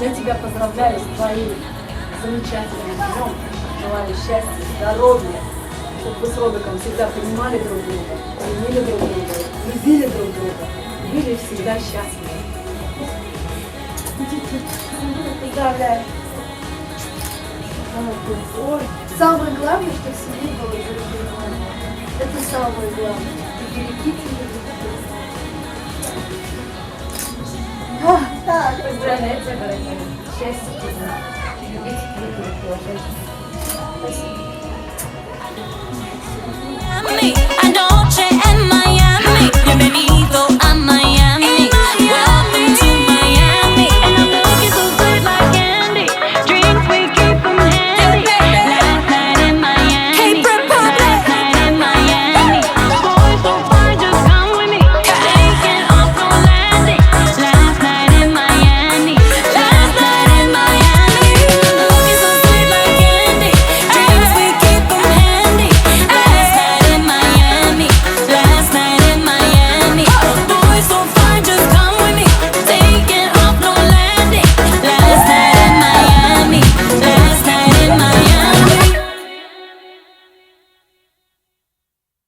Я тебя поздравляю с твоим замечательным днем. Желаю счастья, здоровья, чтобы вы с Робиком всегда понимали друг друга, ценили друг друга, любили друг друга, были всегда счастливы. Поздравляю. Ой, Самое главное, что в семье было друг. Это самое главное. И берегите друг друга. Так. поздравляю тебя, дорогая. Счастья тебе. Любите друг друга, уважайте. Спасибо. Me.